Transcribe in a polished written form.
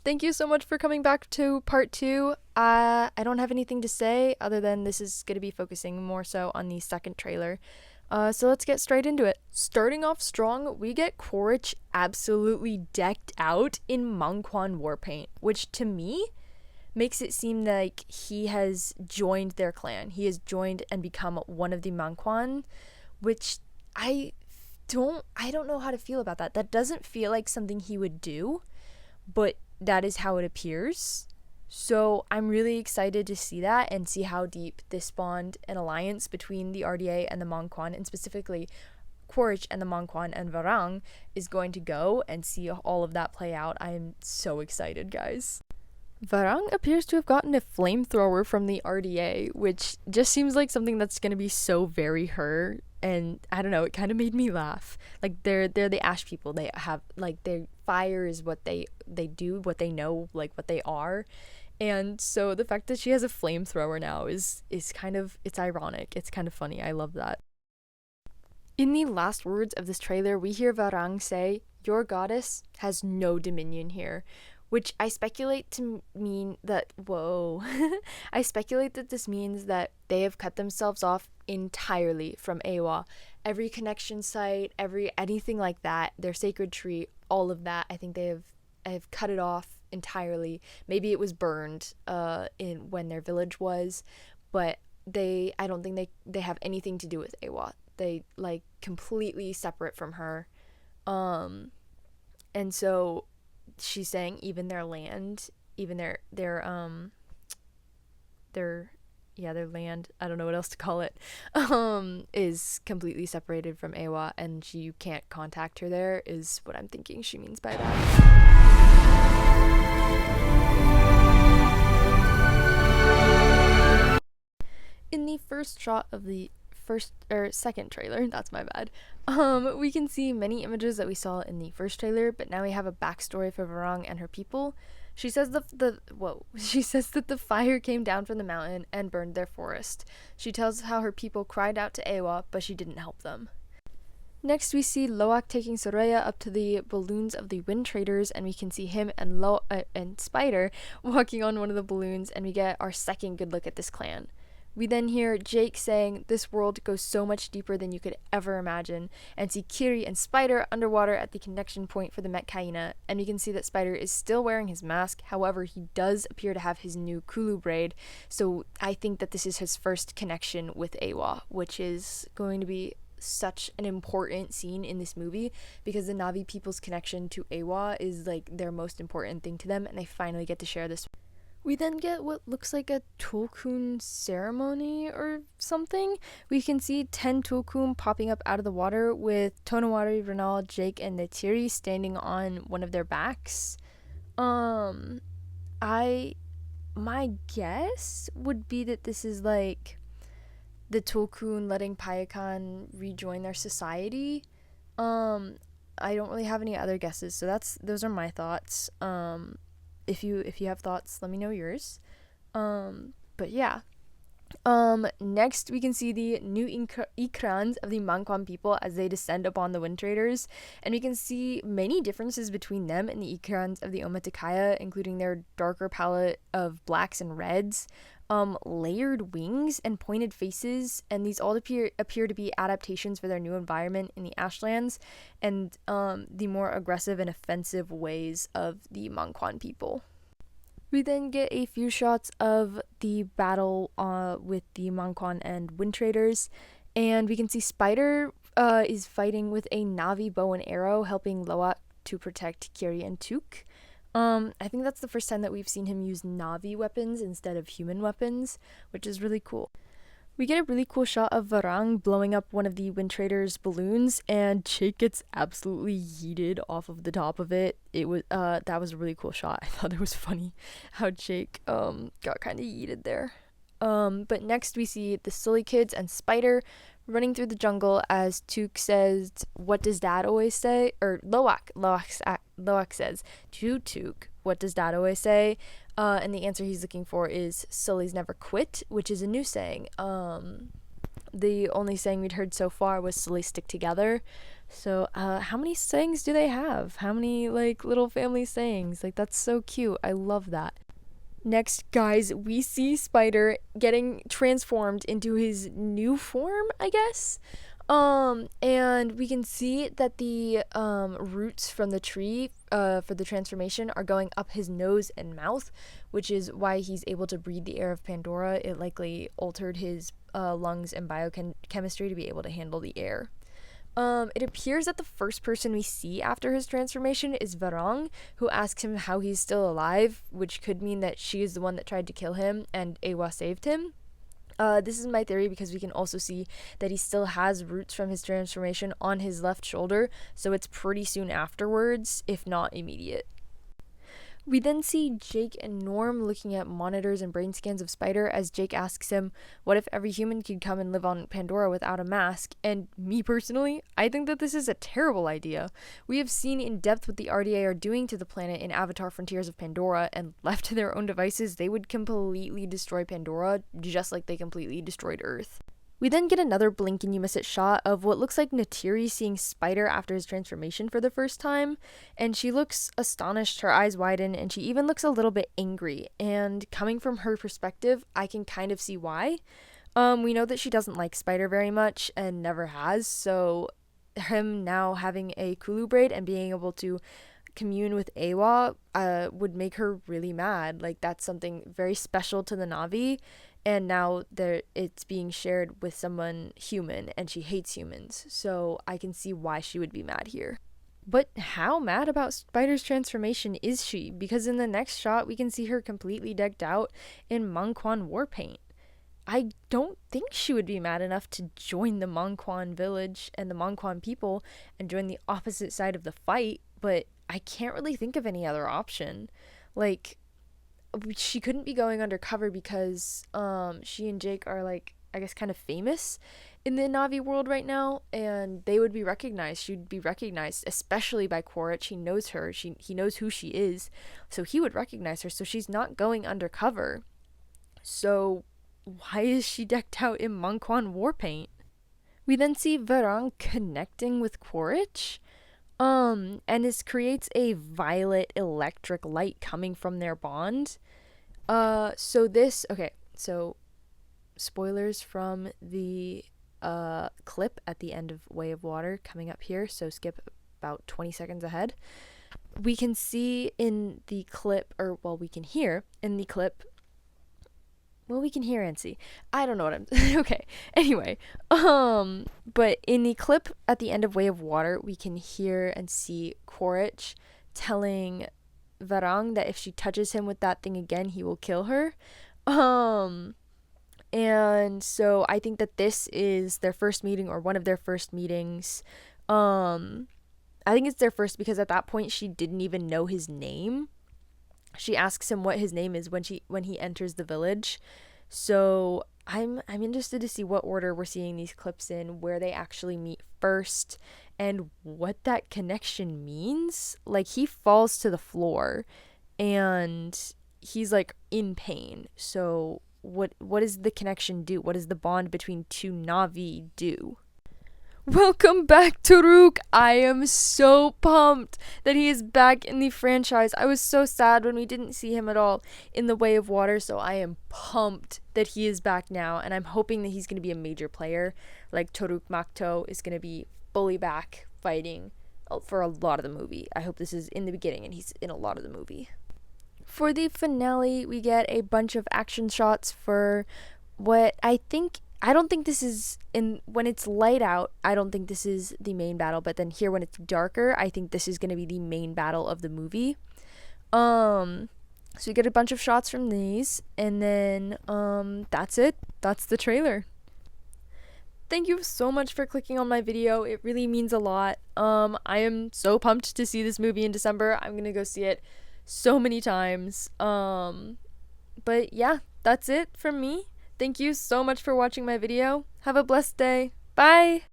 thank you so much for coming back to part two. I don't have anything to say other than this is going to be focusing more so on the second trailer. So let's get straight into it. Starting off strong, we get Quaritch absolutely decked out in Mangquan war paint, which to me makes it seem like he has joined their clan. He has joined and become one of the Mangquan, which I I don't know how to feel about that. That doesn't feel like something he would do, but that is how it appears. So I'm really excited to see that and see how deep this bond and alliance between the RDA and the Mangquan, and specifically Quaritch and the Mangquan and Varang, is going to go, and see all of that play out. I am so excited, guys. Varang appears to have gotten a flamethrower from the RDA, which just seems like something that's going to be so very her. And I don't know, it kind of made me laugh. Like they're the ash people. They have like their fire is what they do, what they know, like what they are. And so the fact that she has a flamethrower now is kind of, it's ironic. It's kind of funny. I love that. In the last words of this trailer, we hear Varang say, "Your goddess has no dominion here," which I speculate to mean that, whoa, I speculate that this means that they have cut themselves off entirely from Awa. Every connection site, anything like that, their sacred tree, all of that, I think they have cut it off entirely. Maybe it was burned in when their village was, but I don't think they have anything to do with Awa. They like completely separate from her. And so she's saying even their land, even their land, I don't know what else to call it, is completely separated from Awa, and you can't contact her there, is what I'm thinking she means by that. In the first shot of the second trailer, that's my bad, we can see many images that we saw in the first trailer, but now we have a backstory for Varang and her people. She says she says that the fire came down from the mountain and burned their forest. She tells how her people cried out to Awa, but she didn't help them. Next, we see Loak taking Soraya up to the balloons of the Wind Traders, and we can see him and Spider walking on one of the balloons, and we get our second good look at this clan. We then hear Jake saying, "This world goes so much deeper than you could ever imagine," and see Kiri and Spider underwater at the connection point for the Metkaina, and we can see that Spider is still wearing his mask. However, he does appear to have his new Kulu braid, so I think that this is his first connection with Awa, which is going to be such an important scene in this movie, because the Na'vi people's connection to Awa is like their most important thing to them, and they finally get to share this. We then get what looks like a Tulkun ceremony or something. We can see 10 Tulkun popping up out of the water, with Tonawari, Renal, Jake, and Netiri standing on one of their backs. My guess would be that this is like the Tulkun letting Payakan rejoin their society. I don't really have any other guesses, so those are my thoughts. If you have thoughts, let me know yours. But yeah. Next we can see the new Ikrans of the Mangquan people as they descend upon the Wind Traders, and we can see many differences between them and the Ikrans of the Omaticaya, including their darker palette of blacks and reds, layered wings and pointed faces, and these all appear to be adaptations for their new environment in the Ashlands, and the more aggressive and offensive ways of the Mangquan people. We then get a few shots of the battle with the Mangquan and Wind Traders, and we can see Spider is fighting with a Na'vi bow and arrow, helping Loak to protect Kiri and Tuk. I think that's the first time that we've seen him use Na'vi weapons instead of human weapons, which is really cool. We get a really cool shot of Varang blowing up one of the Wind Traders' balloons, and Jake gets absolutely yeeted off of the top of it. That was a really cool shot. I thought it was funny how Jake got kind of yeeted there. But next we see the Silly Kids and Spider running through the jungle as Tuk says, "What does Dad always say?" Or Loak says to Tuk, "What does Dad always say?" And the answer he's looking for is "Sully's never quit," which is a new saying. The only saying we'd heard so far was "slowly stick together." So, how many sayings do they have? How many, like, little family sayings? Like, that's so cute. I love that. Next, guys, we see Spider getting transformed into his new form, I guess. And we can see that the roots from the tree for the transformation are going up his nose and mouth, which is why he's able to breathe the air of Pandora. It likely altered his lungs and biochemistry to be able to handle the air. It appears that the first person we see after his transformation is Varang, who asks him how he's still alive, which could mean that she is the one that tried to kill him and Awa saved him. This is my theory because we can also see that he still has roots from his transformation on his left shoulder, so it's pretty soon afterwards, if not immediate. We then see Jake and Norm looking at monitors and brain scans of Spider as Jake asks him, what if every human could come and live on Pandora without a mask? And me personally, I think that this is a terrible idea. We have seen in depth what the RDA are doing to the planet in Avatar Frontiers of Pandora, and left to their own devices, they would completely destroy Pandora, just like they completely destroyed Earth. We then get another blink and you miss it shot of what looks like Neytiri seeing Spider after his transformation for the first time, and she looks astonished, her eyes widen, and she even looks a little bit angry, and coming from her perspective, I can kind of see why. We know that she doesn't like Spider very much, and never has, so him now having a Kulu braid and being able to commune with Awa would make her really mad. Like, that's something very special to the Na'vi, and now it's being shared with someone human, and she hates humans, so I can see why she would be mad here. But how mad about Spider's transformation is she? Because in the next shot, we can see her completely decked out in Mongquan war paint. I don't think she would be mad enough to join the Mongquan village and the Mongquan people and join the opposite side of the fight, but I can't really think of any other option. Like, she couldn't be going undercover because she and Jake are, like, I guess kind of famous in the Na'vi world right now, and they would be recognized. She'd be recognized, especially by Quaritch. He knows her. He knows who she is, so he would recognize her. So she's not going undercover. So why is she decked out in Mongquan war paint? We then see Varang connecting with Quaritch. And this creates a violet electric light coming from their bond. So spoilers from the clip at the end of Way of Water coming up here, so skip about 20 seconds ahead. We can see in the clip, we can hear in the clip, we can hear and see. I don't know what I'm okay. Anyway, but in the clip at the end of Way of Water, we can hear and see Quaritch telling Varang that if she touches him with that thing again, he will kill her. And so I think that this is their first meeting, or one of their first meetings. I think it's their first because at that point she didn't even know his name. She asks him what his name is when he enters the village. So I'm interested to see what order we're seeing these clips in, where they actually meet first, and what that connection means. Like, he falls to the floor and he's, like, in pain. So what does the connection do? What does the bond between two Na'vi do? Welcome back, Taruk! I am so pumped that he is back in the franchise. I was so sad when we didn't see him at all in the Way of Water, so I am pumped that he is back now, and I'm hoping that he's going to be a major player. Like, Toruk Makto is going to be fully back fighting for a lot of the movie. I hope this is in the beginning and he's in a lot of the movie. For the finale, we get a bunch of action shots for what I don't think this is when it's light out, I don't think this is the main battle, but then here when it's darker, I think this is going to be the main battle of the movie. So you get a bunch of shots from these, and then that's it. That's the trailer. Thank you so much for clicking on my video. It really means a lot. I am so pumped to see this movie in December. I'm going to go see it so many times. But yeah, that's it from me. Thank you so much for watching my video. Have a blessed day. Bye!